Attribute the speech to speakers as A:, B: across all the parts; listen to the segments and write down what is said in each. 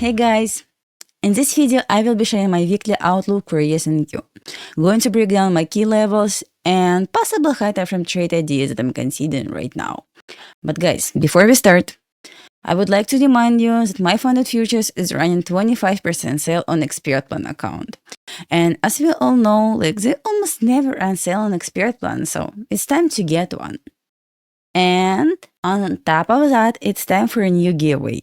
A: Hey guys! In this video, I will be sharing my weekly outlook for ESNQ. Going to break down my key levels and possible high time frame trade ideas that I'm considering right now. But guys, before we start, I would like to remind you that my funded futures is running 25% sale on expired plan account. And as we all know, they almost never run sale on expired plan, so it's time to get one. And on top of that, it's time for a new giveaway.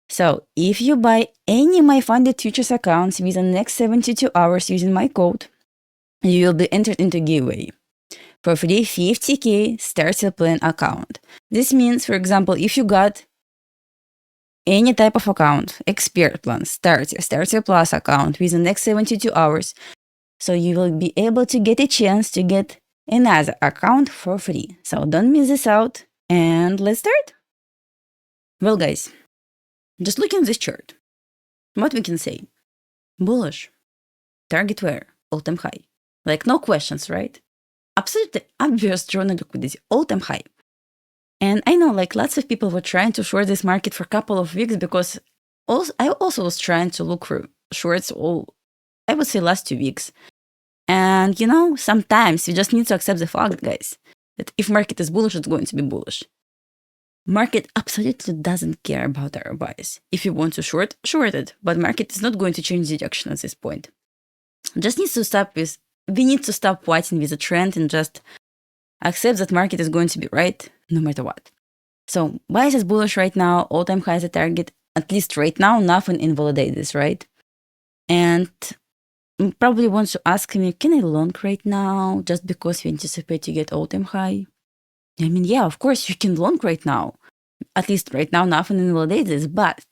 A: So if you buy any of my funded futures accounts within the next 72 hours using my code, you will be entered into giveaway for free 50k starter plan account. This means, for example, if you got any type of account, expert plan, starter plus account within the next 72 hours, so you will be able to get a chance to get another account for free. So don't miss this out, and let's start. Well guys, just looking at this chart, what we can say? Bullish. Target where? All-time high. Like no questions, right? Absolutely obvious journal liquidity, all-time high. And I know like lots of people were trying to short this market for a couple of weeks because I also was trying to look for shorts I would say last 2 weeks. And you know, sometimes you just need to accept the fact, guys, that if market is bullish, it's going to be bullish. Market absolutely doesn't care about our bias. If you want to short it, but market is not going to change direction at this point. Just needs to we need to stop fighting with the trend and just accept that market is going to be right no matter what. So bias is bullish right now, all-time high is a target, at least right now, nothing invalidates this, right? And probably wants to ask me, can I long right now just because we anticipate to get all-time high? I mean, yeah, of course you can long right now. At least right now, nothing invalidates this, but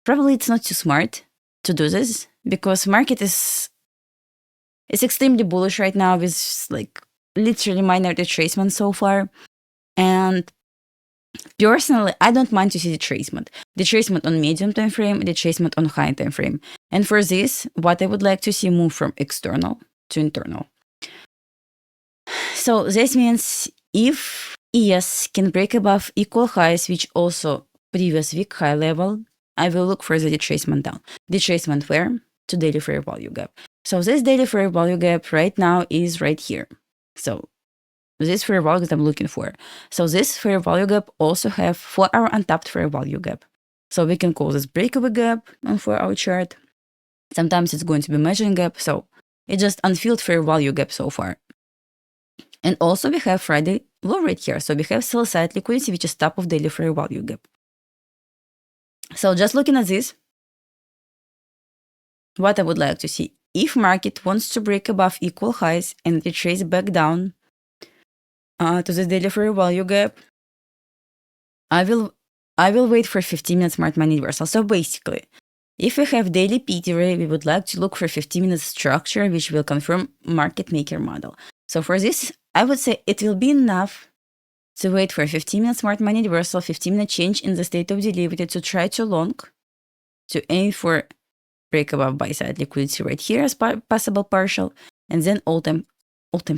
A: probably it's not too smart to do this because market is extremely bullish right now with like literally minor retracement so far. And personally, I don't mind to see retracement on medium time frame, retracement on high time frame. And for this, what I would like to see move from external to internal. So this means if ES can break above equal highs, which also previous week high level, I will look for the retracement down. Retracement where? To daily fair value gap. So this daily fair value gap right now is right here. So this fair value that I'm looking for. So this fair value gap also have 4-hour untapped fair value gap. So we can call this breakaway gap on 4-hour chart. Sometimes it's going to be measuring gap. So it's just unfilled fair value gap so far. And also we have Friday low right here. So we have sell side liquidity, which is top of daily fair value gap. So just looking at this, what I would like to see, if market wants to break above equal highs and retrace back down to the daily fair value gap, I will wait for 15-minute smart money reversal. So basically, if we have daily PT ray, we would like to look for 15-minute structure, which will confirm market maker model. So for this, I would say it will be enough to wait for 15-minute smart money reversal, 15-minute change in the state of delivery to try to long, to aim for break above buy side liquidity right here as possible partial, and then all-time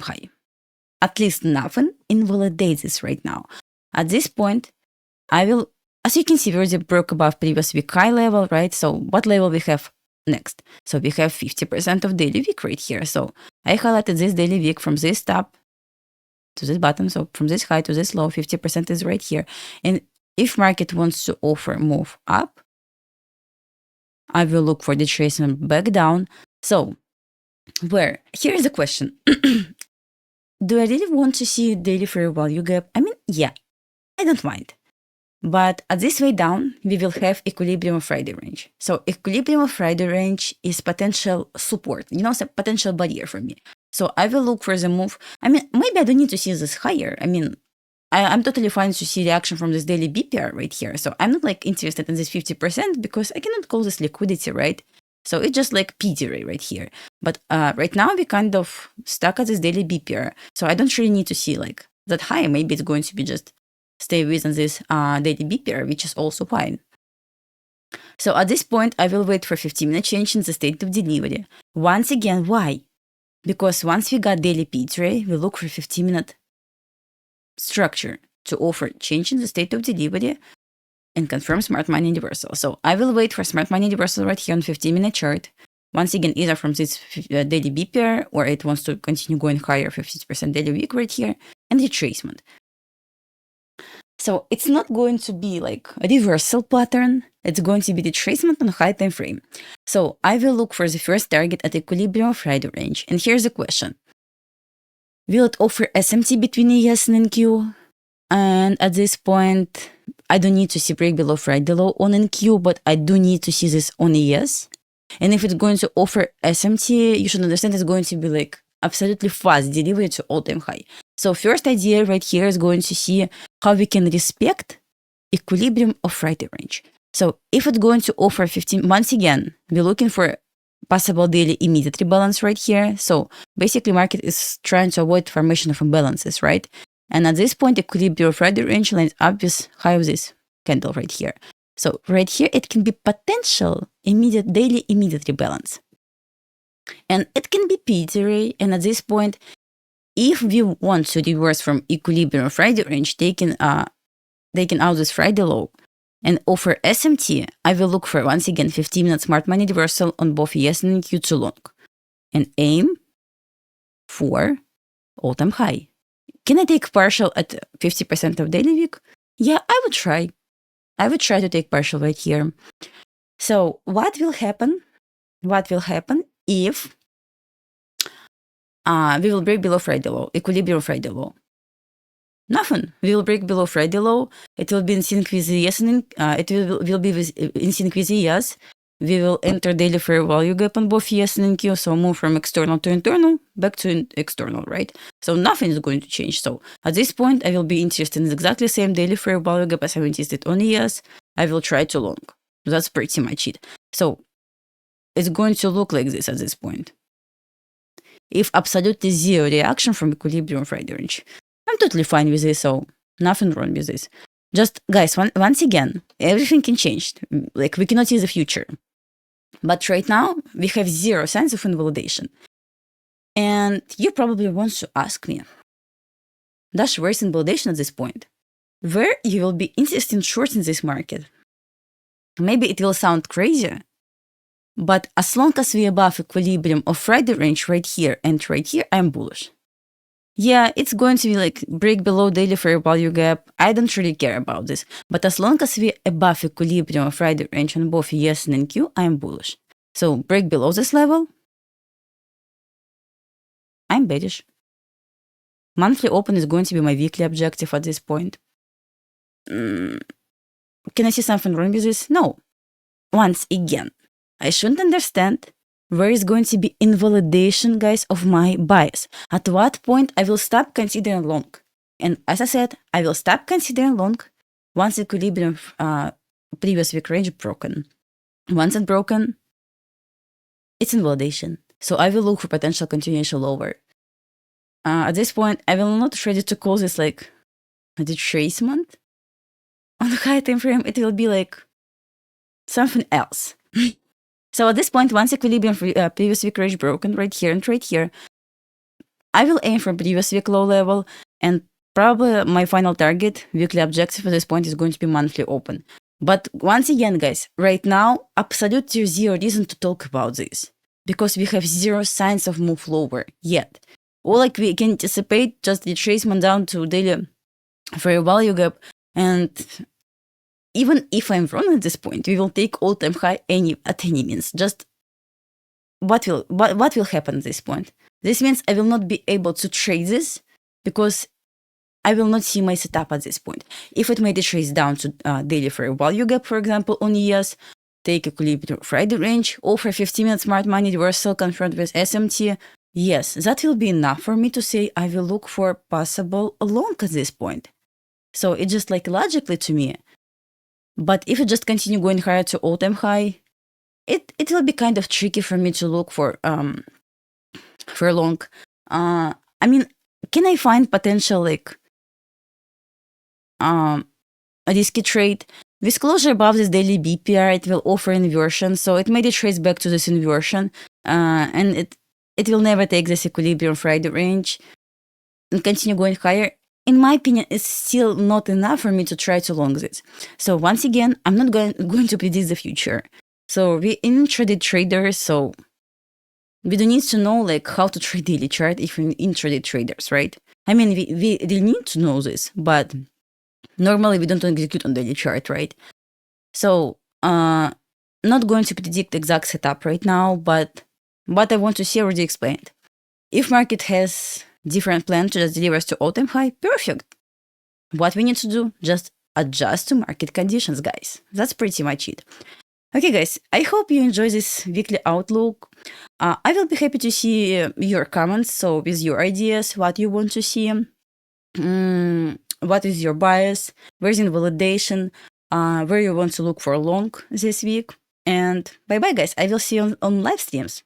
A: high. At least nothing invalidates this right now. At this point, I will, as you can see, we already broke above previous week high level, right? So what level we have next? So we have 50% of daily week right here. So I highlighted this daily week from this top to this bottom. So from this high to this low, 50% is right here. And if market wants to offer move up, I will look for the retracement back down. So here is the question. Do I really want to see daily fair value gap? I mean, yeah, I don't mind. But at this way down, we will have equilibrium of Friday range. So equilibrium of Friday range is potential support, potential barrier for me. So I will look for the move. I mean, maybe I don't need to see this higher. I mean, I'm totally fine to see reaction from this daily BPR right here. So I'm not like interested in this 50% because I cannot call this liquidity, right? So it's just like PT ray right here. But right now we kind of stuck at this daily BPR. So I don't really need to see like that high. Maybe it's going to be just stay within this daily BPR, which is also fine. So at this point, I will wait for 15-minute change in the state of delivery. Once again, why? Because once we got daily PT ray, we look for 15-minute structure to offer change in the state of delivery and confirm smart money universal. So I will wait for smart money universal right here on 15-minute chart. Once again, either from this daily B pair, or it wants to continue going higher, 50% daily week right here, and retracement. So it's not going to be like a reversal pattern. It's going to be retracement on a high time frame. So I will look for the first target at equilibrium of Friday range. And here's the question. Will it offer SMT between ES and NQ? And at this point, I don't need to see break below Friday low on NQ, but I do need to see this on ES. And if it's going to offer SMT, you should understand it's going to be like absolutely fast delivery to all-time high. So first idea right here is going to see how we can respect equilibrium of Friday range. So if it's going to offer 15, once again, we're looking for possible daily immediate rebalance right here. So basically market is trying to avoid formation of imbalances, right? And at this point, equilibrium of Friday range lines up with high of this candle right here. So right here, it can be potential daily immediate rebalance. And it can be P-Ray. And at this point, if we want to reverse from equilibrium of Friday range, taking out this Friday low and offer SMT, I will look for, once again, 15-minute smart money reversal on both ES and NQ too long. And aim for all-time high. Can I take partial at 50% of daily week? Yeah, I would try. I would try to take partial right here. So what will happen? What will happen if we will break below Friday low, equilibrium Friday low? Nothing. We will break below Friday low. It will be in sync with ES, and it will be in sync with ES. We will enter daily fair value gap on both ES and NQ, so move from external to internal, back to external, right? So nothing is going to change. So at this point, I will be interested in exactly the same daily fair value gap as I'm interested on ES. I will try to long. That's pretty much it. So it's going to look like this at this point. If absolutely zero reaction from equilibrium Friday range, I'm totally fine with this, so nothing wrong with this. Just, guys, once again, everything can change. Like, we cannot see the future. But right now, we have zero signs of invalidation. And you probably want to ask me, Dash, where's invalidation at this point? Where you will be interested in shorts in this market? Maybe it will sound crazy, but as long as we above equilibrium of Friday range right here and right here, I'm bullish. Yeah, it's going to be like break below daily fair value gap. I don't really care about this. But as long as we above equilibrium of Friday range on both ES and NQ, I'm bullish. So break below this level, I'm bearish. Monthly open is going to be my weekly objective at this point. Can I see something wrong with this? No. Once again, I shouldn't understand where is going to be invalidation, guys, of my bias. At what point I will stop considering long. And as I said, I will stop considering long once equilibrium previous week range broken. Once it's broken, it's invalidation. So I will look for potential continuation lower. At this point, I will not ready to call this like a retracement. On the high time frame, it will be like something else. So at this point, once equilibrium previous week range broken right here and right here, I will aim for previous week low level, and probably my final target, weekly objective at this point is going to be monthly open. But once again, guys, right now, absolutely zero reason to talk about this, because we have zero signs of move lower yet. All like we can anticipate just the retracement down to daily fair value gap, and even if I'm wrong at this point, we will take all-time high at any means. Just what will happen at this point? This means I will not be able to trade this because I will not see my setup at this point. If it made a trace down to daily fair value gap, for example, on ES, take equilibrium Friday range, offer 15-minute smart money reversal confirmed with SMT, yes, that will be enough for me to say I will look for possible long at this point. So it's just like logically to me. But if it just continue going higher to all-time high, it will be kind of tricky for me to look for long. I mean, can I find potential like a risky trade? With closure above this daily BPR, it will offer inversion, so it made a trace back to this inversion, and it will never take this equilibrium Friday range and continue going higher. in my opinion, it's still not enough for me to try to long this. So once again, I'm not going to predict the future. So we're intraday traders, so we don't need to know like how to trade daily chart if we're intraday traders, right? I mean, we really need to know this, but normally we don't execute on daily chart, right? So not going to predict exact setup right now, but what I want to see already explained. If market has different plan to just deliver us to all-time high, perfect. What we need to do, just adjust to market conditions, guys. That's pretty much it. Okay, guys, I hope you enjoy this weekly outlook. I will be happy to see your comments, so with your ideas, what you want to see, what is your bias, where's invalidation, where you want to look for long this week. And bye-bye, guys. I will see you on live streams.